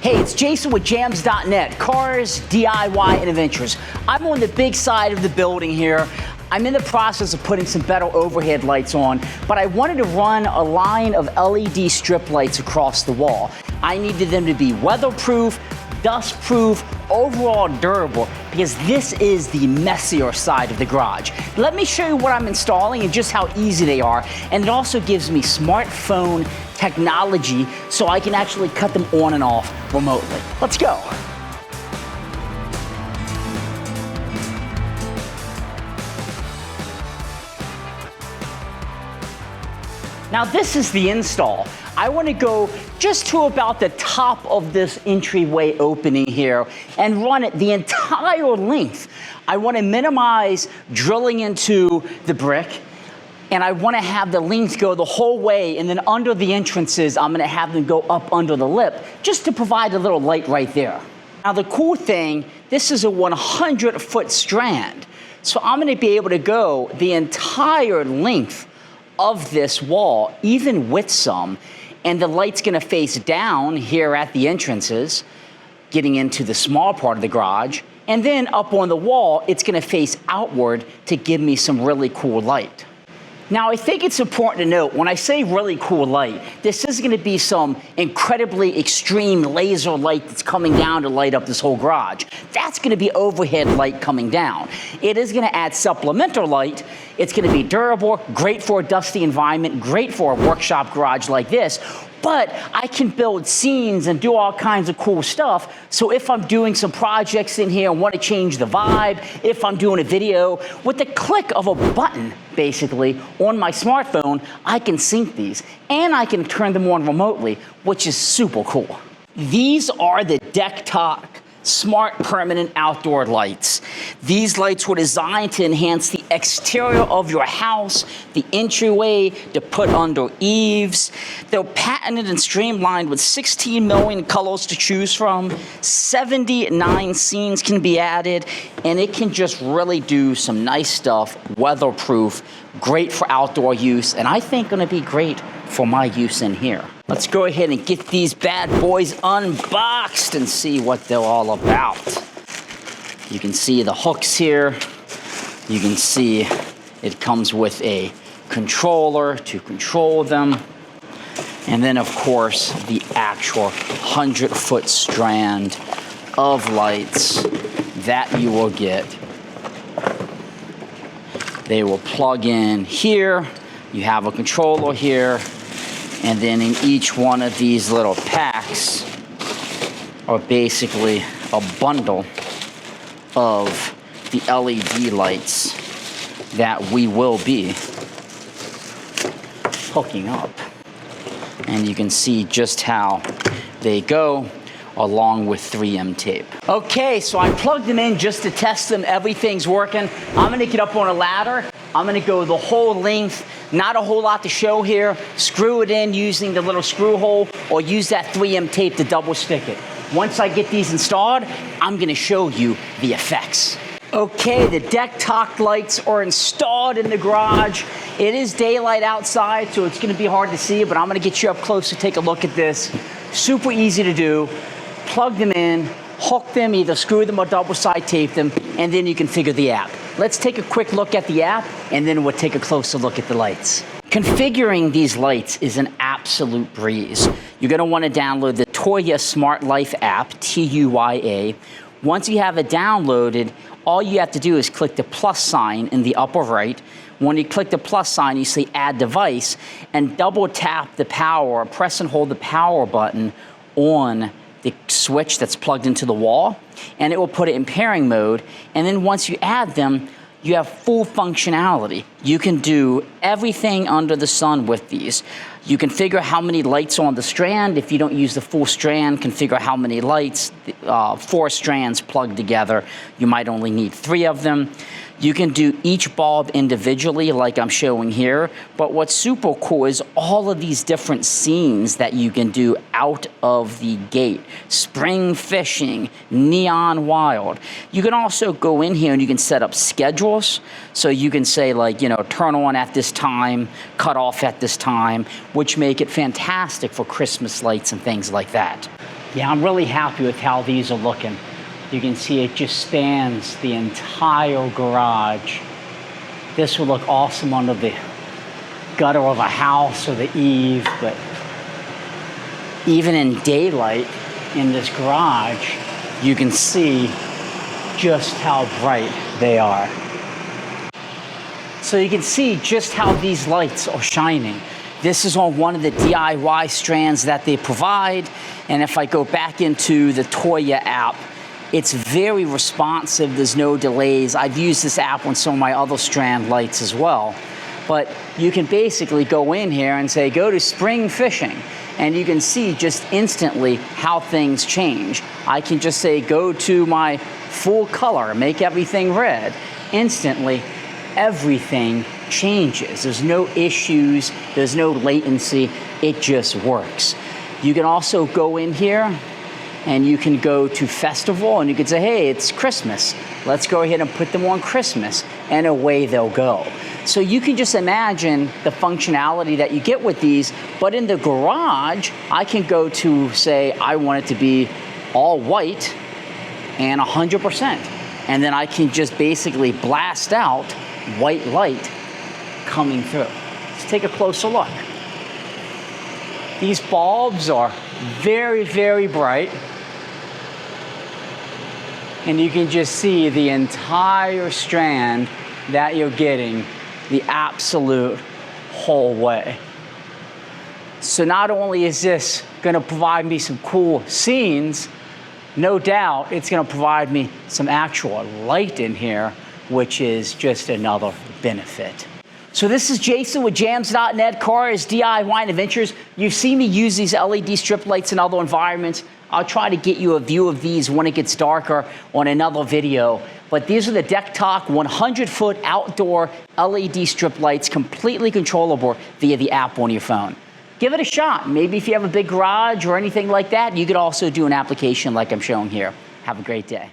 Hey, it's Jason with jamzDOTnet, cars, DIY, and adventures. I'm on the big side of the building here. I'm in the process of putting some better overhead lights on, but I wanted to run a line of LED strip lights across the wall. I needed them to be weatherproof, dustproof, overall durable, because this is the messier side of the garage. Let me show you what I'm installing and just how easy they are, and it also gives me smartphone technology so I can actually cut them on and off remotely. Let's go. Now this is the install. I want to go just to about the top of this entryway opening here and run it the entire length. I want to minimize drilling into the brick, and I want to have the length go the whole way, and then under the entrances, I'm going to have them go up under the lip just to provide a little light right there. Now the cool thing, this is a 100-foot strand, so I'm going to be able to go the entire length of this wall, even with some, and the light's gonna face down here at the entrances, getting into the small part of the garage, and then up on the wall, it's gonna face outward to give me some really cool light. Now, I think it's important to note, when I say really cool light, this is gonna be some incredibly extreme laser light that's coming down to light up this whole garage. That's gonna be overhead light coming down. It is gonna add supplemental light. It's gonna be durable, great for a dusty environment, great for a workshop garage like this, but I can build scenes and do all kinds of cool stuff. So if I'm doing some projects in here and want to change the vibe, if I'm doing a video, with the click of a button, basically, on my smartphone, I can sync these and I can turn them on remotely, which is super cool. These are the DeckTok smart permanent outdoor lights. These lights were designed to enhance the exterior of your house, the entryway, to put under eaves. They're patented and streamlined with 16 million colors to choose from. 79 scenes can be added, and it can just really do some nice stuff, weatherproof, great for outdoor use, and I think gonna be great for my use in here. Let's go ahead and get these bad boys unboxed and see what they're all about. You can see the hooks here. You can see it comes with a controller to control them. And then, of course, the actual 100-foot strand of lights that you will get. They will plug in here. You have a controller here. And then in each one of these little packs are basically a bundle of the LED lights that we will be hooking up. And you can see just how they go along with 3M tape. Okay, so I plugged them in just to test them. Everything's working. I'm gonna get up on a ladder. I'm gonna go the whole length. Not a whole lot to show here. Screw it in using the little screw hole, or use that 3M tape to double stick it. Once I get these installed, I'm gonna show you the effects. Okay, the DeckTok lights are installed in the garage. It is daylight outside, so it's gonna be hard to see, but I'm gonna get you up close to take a look at this. Super easy to do. Plug them in, hook them, either screw them or double side tape them, and then you configure the app. Let's take a quick look at the app, and then we'll take a closer look at the lights. Configuring these lights is an absolute breeze. You're gonna wanna download the Tuya Smart Life app, Tuya. Once you have it downloaded, all you have to do is click the plus sign in the upper right. When you click the plus sign, you say add device, and double tap the power, press and hold the power button on the switch that's plugged into the wall, and it will put it in pairing mode. And then once you add them, you have full functionality. You can do everything under the sun with these. You configure how many lights on the strand. If you don't use the full strand, configure how many lights. 4 strands plugged together. You might only need 3 of them. You can do each bulb individually like I'm showing here, but what's super cool is all of these different scenes that you can do out of the gate. Spring fishing, neon wild. You can also go in here and you can set up schedules. So you can say, like, you know, turn on at this time, cut off at this time, which make it fantastic for Christmas lights and things like that. Yeah, I'm really happy with how these are looking. You can see it just spans the entire garage. This will look awesome under the gutter of a house or the eave, but even in daylight in this garage, you can see just how bright they are. So you can see just how these lights are shining. This is on one of the DIY strands that they provide. And if I go back into the Toya app, it's very responsive. There's no delays. I've used this app on some of my other strand lights as well. But you can basically go in here and say, go to spring fishing. And you can see just instantly how things change. I can just say, go to my full color, make everything red. Instantly, everything changes. There's no issues, there's no latency, it just works. You can also go in here and you can go to festival and you can say, hey, it's Christmas. Let's go ahead and put them on Christmas, and away they'll go. So you can just imagine the functionality that you get with these, but in the garage, I can go to say, I want it to be all white and 100%. And then I can just basically blast out white light coming through. Let's take a closer look. These bulbs are very, very bright. And you can just see the entire strand that you're getting the absolute whole way. So not only is this gonna provide me some cool scenes, no doubt it's gonna provide me some actual light in here, which is just another benefit. So this is Jason with jamzDOTnet, Cars, DIY, and Adventures. You've seen me use these LED strip lights in other environments. I'll try to get you a view of these when it gets darker on another video. But these are the DeckTok 100-foot outdoor LED strip lights, completely controllable via the app on your phone. Give it a shot. Maybe if you have a big garage or anything like that, you could also do an application like I'm showing here. Have a great day.